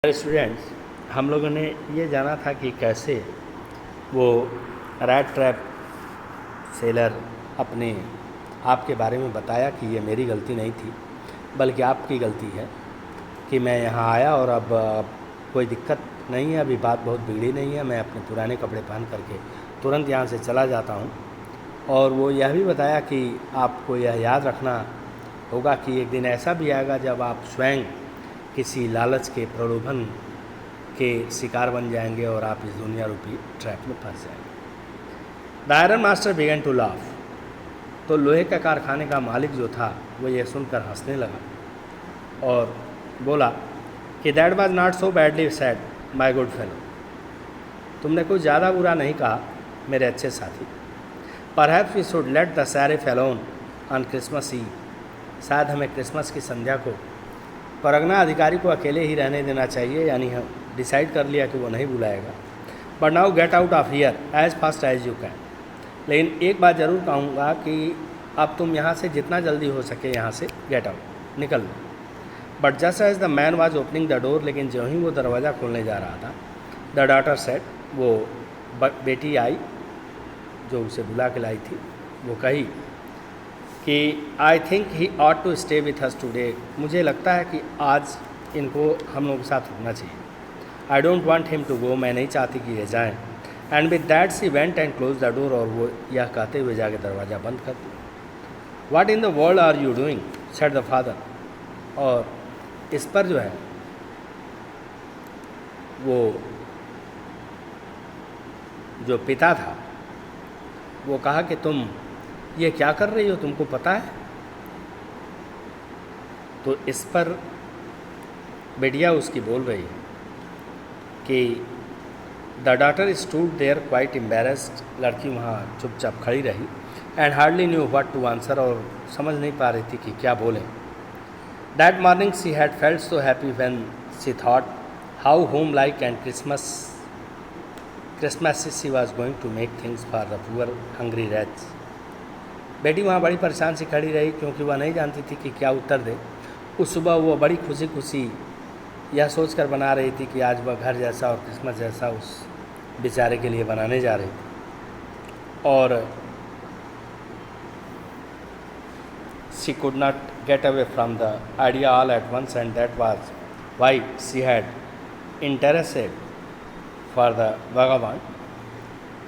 Students, हम लोगों ने ये जाना था कि कैसे वो रैट ट्रैप सेलर अपने आप के बारे में बताया कि ये मेरी गलती नहीं थी बल्कि आपकी गलती है कि मैं यहाँ आया और अब कोई दिक्कत नहीं है, अभी बात बहुत बिगड़ी नहीं है, मैं अपने पुराने कपड़े पहन करके तुरंत यहाँ से चला जाता हूँ। और वो यह भी बताया कि आपको यह याद रखना होगा कि एक दिन ऐसा भी आएगा जब आप स्वयं किसी लालच के प्रलोभन के शिकार बन जाएंगे और आप इस दुनिया रूपी ट्रैप में फंस जाएंगे। The iron master began to laugh. तो लोहे का कारखाने का मालिक जो था वो ये सुनकर हंसने लगा और बोला कि that was not so badly said my good fellow. तुमने कुछ ज़्यादा बुरा नहीं कहा मेरे अच्छे साथी। Perhaps we should let the sheriff alone on Christmas Eve. शायद हमें क्रिसमस की संध्या को परगना अधिकारी को अकेले ही रहने देना चाहिए, यानी हम डिसाइड कर लिया कि वो नहीं बुलाएगा। But now get out of here as fast as you can. लेकिन एक बात ज़रूर कहूँगा कि अब तुम यहाँ से जितना जल्दी हो सके यहाँ से गेट आउट निकल लो। But just as the man was opening the door, लेकिन जो ही वो दरवाज़ा खोलने जा रहा था, द डॉटर सेड, वो बेटी आई जो उसे बुला के लाई थी, वो कही कि I think he ought to stay with us today. मुझे लगता है कि आज इनको हम लोगों के साथ रुकना चाहिए। I don't want him to go. मैं नहीं चाहती कि ये जाएं। And with that she went and close the door. और वो यह कहते हुए जाके दरवाज़ा बंद कर दिया। What in the world are you doing said the father. और इस पर जो है वो जो पिता था वो कहा कि तुम ये क्या कर रही हो, तुमको पता है? तो इस पर बेटिया उसकी बोल रही है कि the daughter stood there quite embarrassed. लड़की वहाँ चुपचाप खड़ी रही and hardly knew what to answer. और समझ नहीं पा रही थी कि क्या बोलें। That morning she had felt so happy when she thought how home like and Christmas she was going to make things for the poor hungry rats। बेटी वहाँ बड़ी परेशान सी खड़ी रही क्योंकि वह नहीं जानती थी कि क्या उत्तर दे। उस सुबह वो बड़ी खुशी खुशी यह सोचकर बना रही थी कि आज वह घर जैसा और क्रिसमस जैसा उस बेचारे के लिए बनाने जा रही थी। और she could not get away from the idea all at once, and that was why she had interested for the vagabond।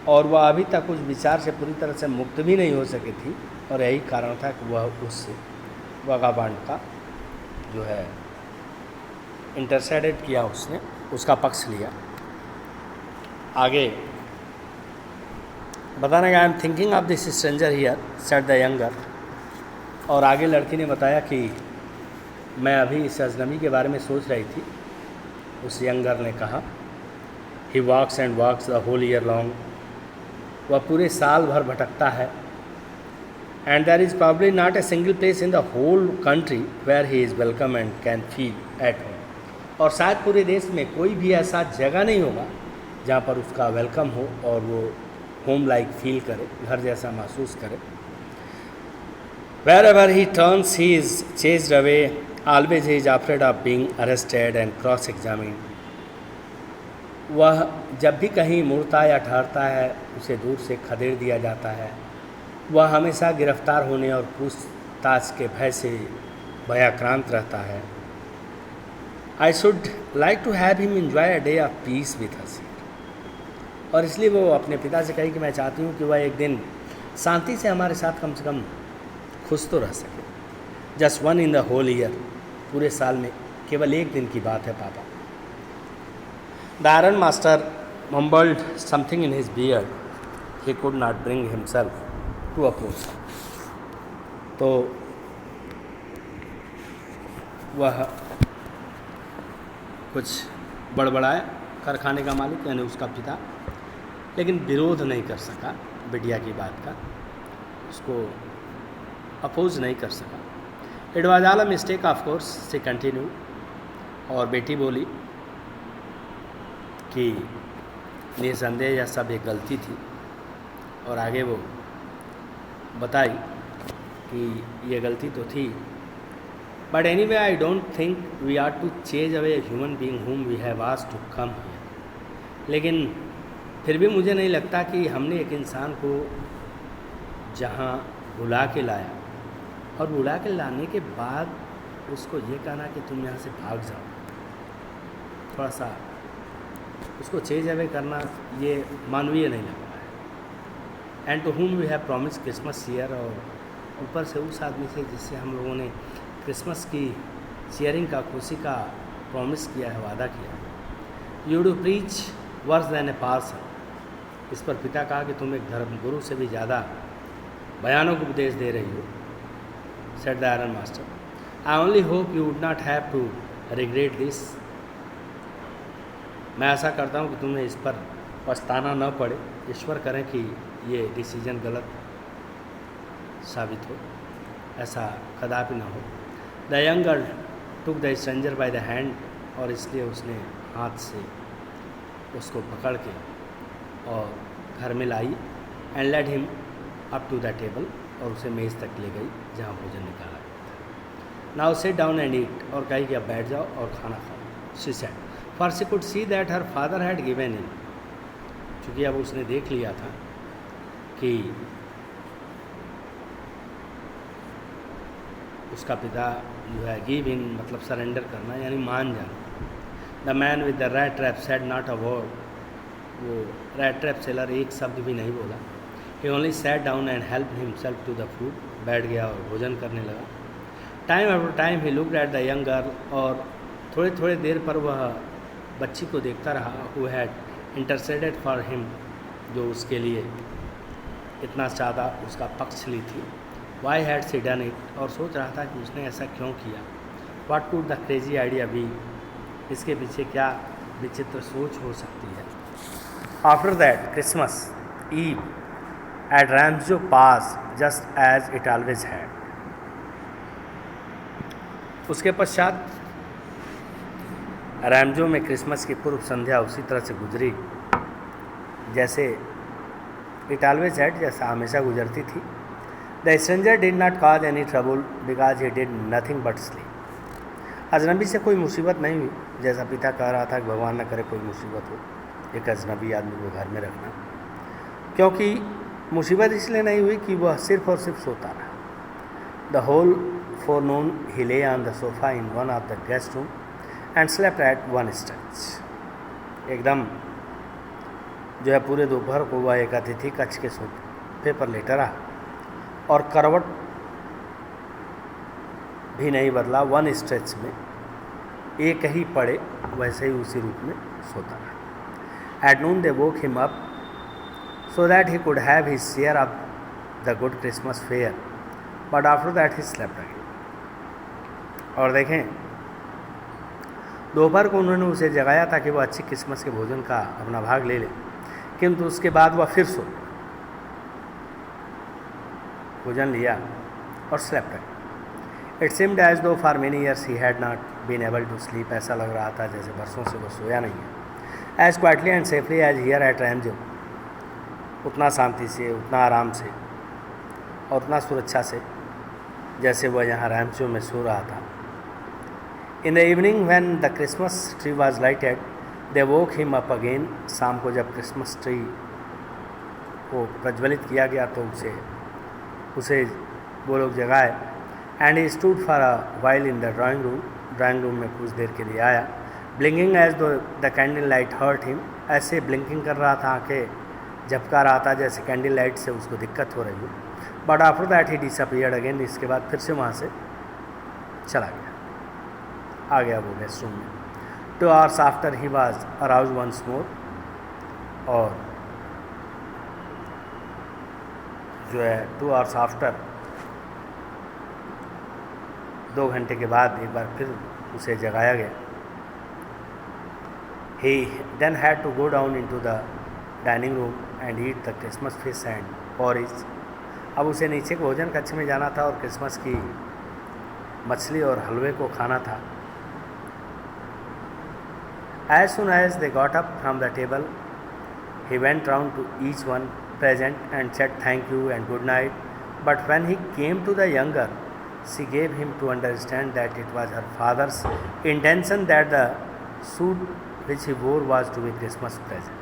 और वह अभी तक उस विचार से पूरी तरह से मुक्त भी नहीं हो सकी थी और यही कारण था कि वह उस वगाबांड का जो है इंटरसेडेड किया, उसने उसका पक्ष लिया। आगे बताने का I am thinking of this stranger here said the younger. और आगे लड़की ने बताया कि मैं अभी इस अजनबी के बारे में सोच रही थी। उस यंगर ने कहा he walks and walks the whole year long. वह पूरे साल भर भटकता है। And there is probably not a single place in the whole country where he is welcome and can feel at home. और शायद पूरे देश में कोई भी ऐसा जगह नहीं होगा जहाँ पर उसका वेलकम हो और वो होम लाइक फील करे, घर जैसा महसूस करे। Wherever he turns he is chased away, always he is afraid of being arrested and cross examined. वह जब भी कहीं मुड़ता या ठहरता है उसे दूर से खदेड़ दिया जाता है। वह हमेशा गिरफ्तार होने और पूछताछ के भय से भयाक्रांत रहता है। I should like to have him enjoy a day of peace with us. और इसलिए वो अपने पिता से कही कि मैं चाहती हूँ कि वह एक दिन शांति से हमारे साथ कम से कम खुश तो रह सके। Just one in the whole year. पूरे साल में केवल एक दिन की बात है पापा। The iron master mumbled something in his beard. He could not bring himself to oppose। तो वह कुछ बड़बड़ाया, कारखाने का मालिक यानी उसका पिता, लेकिन विरोध नहीं कर सका बिटिया की बात का, उसको अपोज नहीं कर सका। It was all a mistake of course she continue. और बेटी बोली कि निसंदेह यह सब एक गलती थी। और आगे वो बताई कि ये गलती तो थी But anyway, I don't think we are to chase away a human being whom we have asked to come here. लेकिन फिर भी मुझे नहीं लगता कि हमने एक इंसान को जहाँ बुला के लाया और बुला के लाने के बाद उसको ये कहना कि तुम यहाँ से भाग जाओ, थोड़ा सा उसको चेज अवे करना ये मानवीय नहीं लग रहा है। And to whom we have promise Christmas year, और ऊपर से उस आदमी से जिससे हम लोगों ने क्रिसमस की शेयरिंग का, खुशी का प्रॉमिस किया है, वादा किया है। You do preach worse than a parson. इस पर पिता कहा कि तुम एक धर्मगुरु से भी ज़्यादा भयानक उपदेश दे रही हो, said the iron master. I only hope you would not have to regret this. मैं आशा करता हूँ कि तुम्हें इस पर पछताना न पड़े। ईश्वर करें कि ये डिसीजन गलत साबित हो, ऐसा कदापि ना हो। The young girl took the stranger by the hand, और इसलिए उसने हाथ से उसको पकड़ के और घर में लाई। And led him up to the table, और उसे मेज़ तक ले गई जहाँ भोजन निकाला गया था। Now sit down and eat, और कही कि अब बैठ जाओ और खाना खाओ। She said, for she could see that her father had given him. चूँकि अब उसने देख लिया था कि उसका पिता जो है गिव इन मतलब सरेंडर करना, यानी मान जाना। The man with the rat trap said not a word. वो रैट ट्रैप सेलर एक शब्द भी नहीं बोला। He only sat down and help himself to the food. बैठ गया और भोजन करने लगा। Time after time he looked at the young girl, और थोड़े थोड़े देर पर वह बच्ची को देखता रहा। Who had interceded for him, जो उसके लिए इतना ज़्यादा उसका पक्ष ली थी। Why had she done it, और सोच रहा था कि उसने ऐसा क्यों किया। What could the crazy idea be, इसके पीछे क्या विचित्र सोच हो सकती है। After that Christmas eve at Ramsjo passed just as it always had. उसके पश्चात रैम्सो में क्रिसमस की पूर्व संध्या उसी तरह से गुजरी जैसे इट ऑलवेज हैड, जैसा हमेशा गुजरती थी। The stranger did not cause any trouble because he did nothing but sleep. अजनबी से कोई मुसीबत नहीं हुई, जैसा पिता कह रहा था कि भगवान न करे कोई मुसीबत हो एक अजनबी आदमी को घर में रखना, क्योंकि मुसीबत इसलिए नहीं हुई कि वह सिर्फ और सिर्फ सोता रहा। The whole forenoon he lay on the sofa in one of the guest room and slept at one stretch। एकदम जो है पूरे दोपहर को वह एक अतिथि कक्ष के सोफे पर लेटा रहा और करवट भी नहीं बदला। वन स्ट्रेच में एक ही पड़े वैसे ही उसी रूप में सोता रहा। At noon they woke him up so that he could have his share of the good Christmas fare, but after that he slept again। और देखें, दोपहर को उन्होंने उसे जगाया ताकि वह अच्छी क्रिसमस के भोजन का अपना भाग ले ले, किंतु उसके बाद वह फिर सो भोजन लिया और slept again. It seemed as though for many years he had not been able to sleep. ऐसा लग रहा था जैसे बरसों से वो सोया नहीं है। As quietly and safely as here at Ramsjo, उतना शांति से, उतना आराम से और उतना सुरक्षा से जैसे वह यहाँ रैम्सो में सो रहा था। In the evening when the Christmas tree was lighted they woke him up again. शाम को जब क्रिसमस ट्री को प्रज्वलित किया गया तो उसे वो लोग जगाए। And he stood for a while in the drawing room में कुछ देर के लिए आया। Blinking as though the candle light hurt him, ऐसे ब्लिंकिंग कर रहा था, आंखें झपका रहा था जैसे कैंडल लाइट से उसको दिक्कत हो रही हो। But after that he disappeared again. इसके बाद फिर से वहाँ से चला गया, आ गया वो गेस्ट रूम में। 2 hours after he was aroused once more, और जो है 2 hours आफ्टर, 2 घंटे के बाद एक बार फिर उसे जगाया गया। He then had to go down into the dining room and eat the Christmas fish and porridge. अब उसे नीचे के भोजन कक्ष में जाना था और क्रिसमस की मछली और हलवे को खाना था। As soon as they got up from the table he went round to each one present and said thank you and good night. But when he came to the younger she gave him to understand that it was her father's intention that the suit which he wore was to be Christmas present.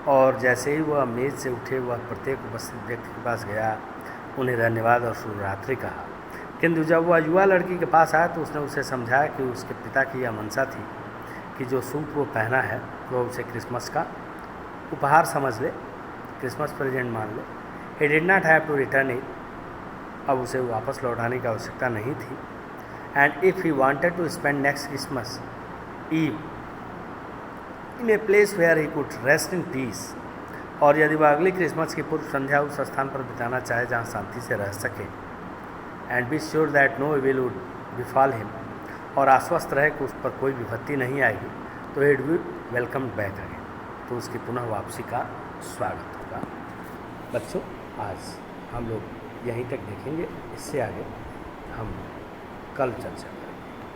और जैसे ही वह मेज से उठे, वह प्रत्येक उपस्थित व्यक्ति के पास गया, उन्हें धन्यवाद और शुभरात्रि कहा। किंतु जब वह युवा लड़की के पास आया तो उसने उसे समझाया कि उसके पिता की यह मंशा थी कि जो सूट वो पहना है वह उसे क्रिसमस का उपहार समझ ले, क्रिसमस प्रेजेंट मान ले। He did not have to return it, अब उसे वापस लौटाने की आवश्यकता नहीं थी। And if he wanted to spend next Christmas eve in a place where he could rest in peace, और यदि वह अगली क्रिसमस की पूर्व संध्या उस स्थान पर बिताना चाहे जहाँ शांति से रह सके, and be sure that no evil would befall him, और आश्वस्त रहे कि उस पर कोई विपत्ति नहीं आएगी, तो it will welcome back again, तो उसकी पुनः वापसी का स्वागत होगा। बच्चों, आज हम लोग यहीं तक देखेंगे, इससे आगे हम कल चर्चा करेंगे।